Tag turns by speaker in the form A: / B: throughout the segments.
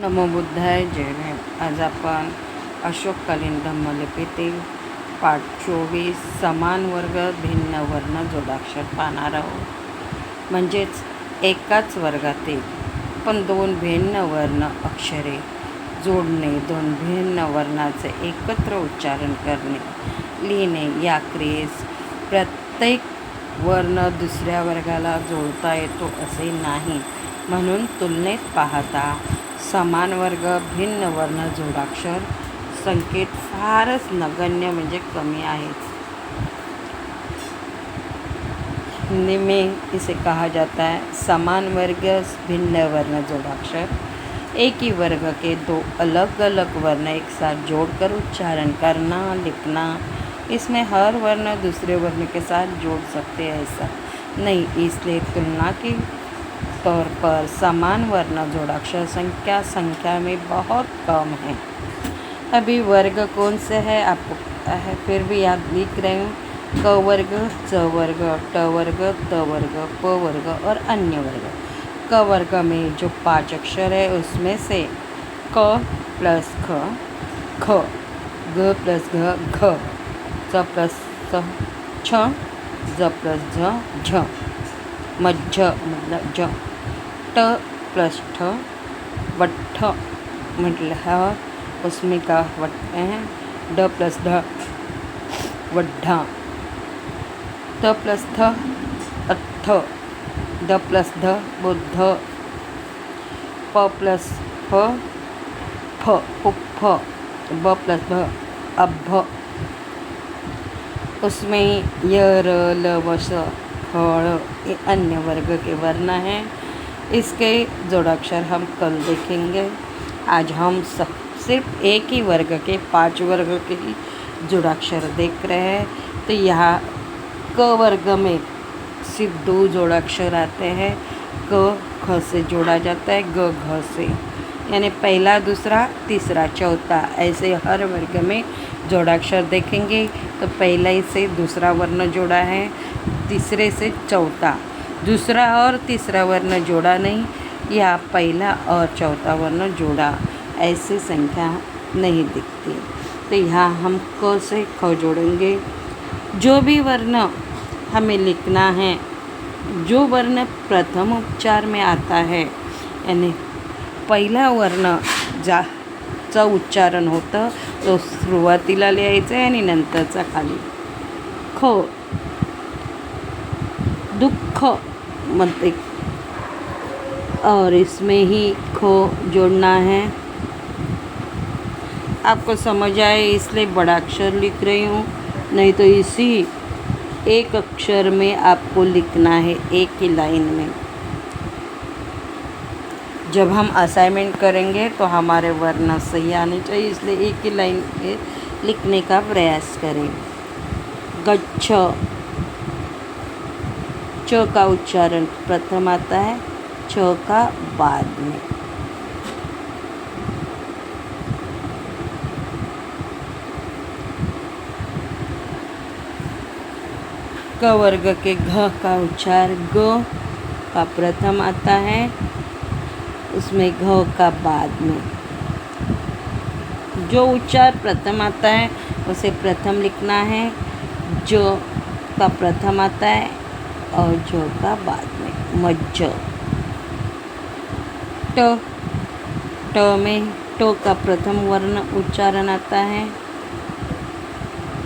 A: नमो बुद्धाय जय भीम. आज आपण अशोककालीन धम्मलिपीतील पाठ 24 समान वर्ग भिन्न वर्ण जोडाक्षर पाहणार आहोत. म्हणजेच एकाच वर्गातील पण दोन भिन्न वर्ण अक्षरे जोडणे, दोन भिन्न वर्णाचे एकत्र उच्चारण करणे, लिहिणे या क्रियेस प्रत्येक वर्ण दुसऱ्या वर्गाला जोडता येतो असे नाही. म्हणून तुलनेत पाहता समान वर्ग भिन्न वर्ण जोडाक्षर संकेत फारच नगण्य म्हणजे कमी आहेत. हिंदी में इसे कहा जाता है समान वर्ग भिन्न वर्ण जोड़ाक्षर. एक ही वर्ग के दो अलग अलग वर्ण एक साथ जोड़कर उच्चारण करना, लिखना. इसमें हर वर्ण दूसरे वर्ण के साथ जोड़ सकते हैं ऐसा नहीं, इसलिए तुलना के तौर पर समान वर्ण जोड़ाक्षर संख्या में बहुत कम है. अभी वर्ग कौन से है आपको पता है, फिर भी आप लिख रहे हूँ. क वर्ग, च वर्ग, ट वर्ग, त वर्ग, प वर्ग और अन्य वर्ग. क वर्ग में जो 5 अक्षर है उसमें से क प्लस ख, ख, ग प्लस घ, घ, च प्लस च, छ, ज प्लस झ, झ, मज्झ मतलब ज, ट प्लस ठ, वट्ठ मतलब है उसमें का वट्ट है. ड प्लस ढ, वड्ढा. त प्लस थ, अट्ठ. द प्लस ध, बुद्ध. प प्लस फ, फ, पुप्फ. ब प्लस भ, अभ्भ. उसमें य, र, ल, व, श, फड़ ये अन्य वर्ग के वर्ण हैं. इसके जोड़ाक्षर हम कल देखेंगे. आज हम सिर्फ एक ही वर्ग के 5 वर्ग के ही जोड़ाक्षर देख रहे हैं. तो यहाँ क वर्ग में सिर्फ 2 जोड़ाक्षर आते हैं. क ख से जोड़ा जाता है, ग घ से, यानी पहला, दूसरा, तीसरा, चौथा ऐसे हर वर्ग में जोड़ाक्षर देखेंगे. तो पहला से दूसरा वर्ण जोड़ा है, तीसरे से चौथा. दूसरा और तीसरा वर्ण जोड़ा नहीं, या पहला और चौथा वर्ण जोड़ा, ऐसी संख्या नहीं दिखती. तो यहाँ हम क से ख जोड़ेंगे. जो भी वर्ण हमें लिखना है, जो वर्ण प्रथम उपचार में आता है, यानी पहिला वर्ण चा उच्चारण होतं तो सुरुवातीला लिहायचं आहे आणि नंतरचा खाली. ख, दुःख मतलब, और इसमें ही खो जोड़ना है. आपको समझ आए इसलिए बड़ा अक्षर लिख रही हूँ, नहीं तो इसी एक अक्षर में आपको लिखना है एक ही लाइन में. जब हम असाइनमेंट करेंगे तो हमारे वर्ण सही आने चाहिए, इसलिए एक ही लाइन में लिखने का प्रयास करें. गच्छ, च का उच्चारण प्रथम आता है, छ का बाद में. क वर्ग के घ का उच्चार ग का प्रथम आता है, उसमें घ का बाद में. जो उच्चार प्रथम आता है उसे प्रथम लिखना है, जो का प्रथम आता है और जो का बाद में. मज्झ. ट में ट का प्रथम वर्ण उच्चारण आता है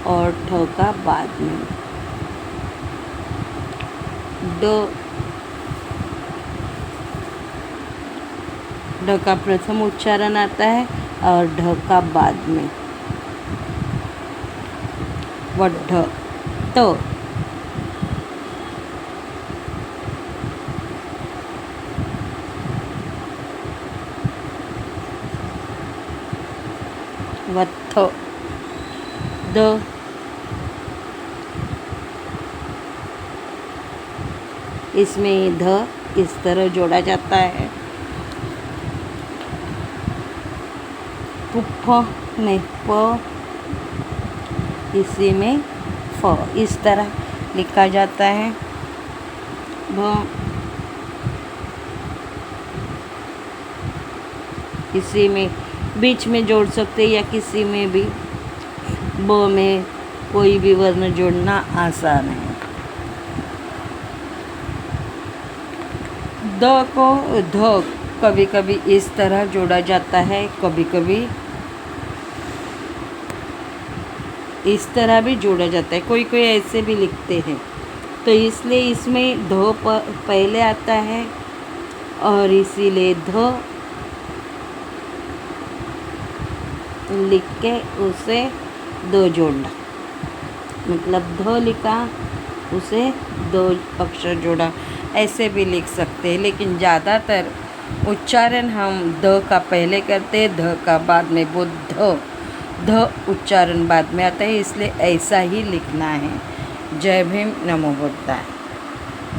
A: और ठ का बाद में. ड का प्रथम उच्चारण आता है और ढ का बाद में. वड्ढ. त, वत्थ. द, इसमें ध इस तरह जोड़ा जाता है. पुप्फ में प, इसी में फ इस तरह लिखा जाता है. भ, किसी में बीच में जोड़ सकते या किसी में भी। ब में कोई भी वर्ण जोड़ना आसान है। द को ध कभी कभी इस तरह जोड़ा जाता है, कभी कभी इस तरह भी जोड़ा जाता है, कोई कोई ऐसे भी लिखते हैं। तो इसलिए इसमें ध पहले आता है और इसीलिए ध लिख के उसे दो जोड़ना, मतलब ध लिखा उसे दो अक्षर जोड़ा, ऐसे भी लिख सकते हैं। लेकिन ज़्यादातर उच्चारण हम द का पहले करते हैं, ध का बाद में, बुद्ध ध उच्चारण बाद में आता है, इसलिए ऐसा ही लिखना है। जय भीम, नमो बुद्धाय।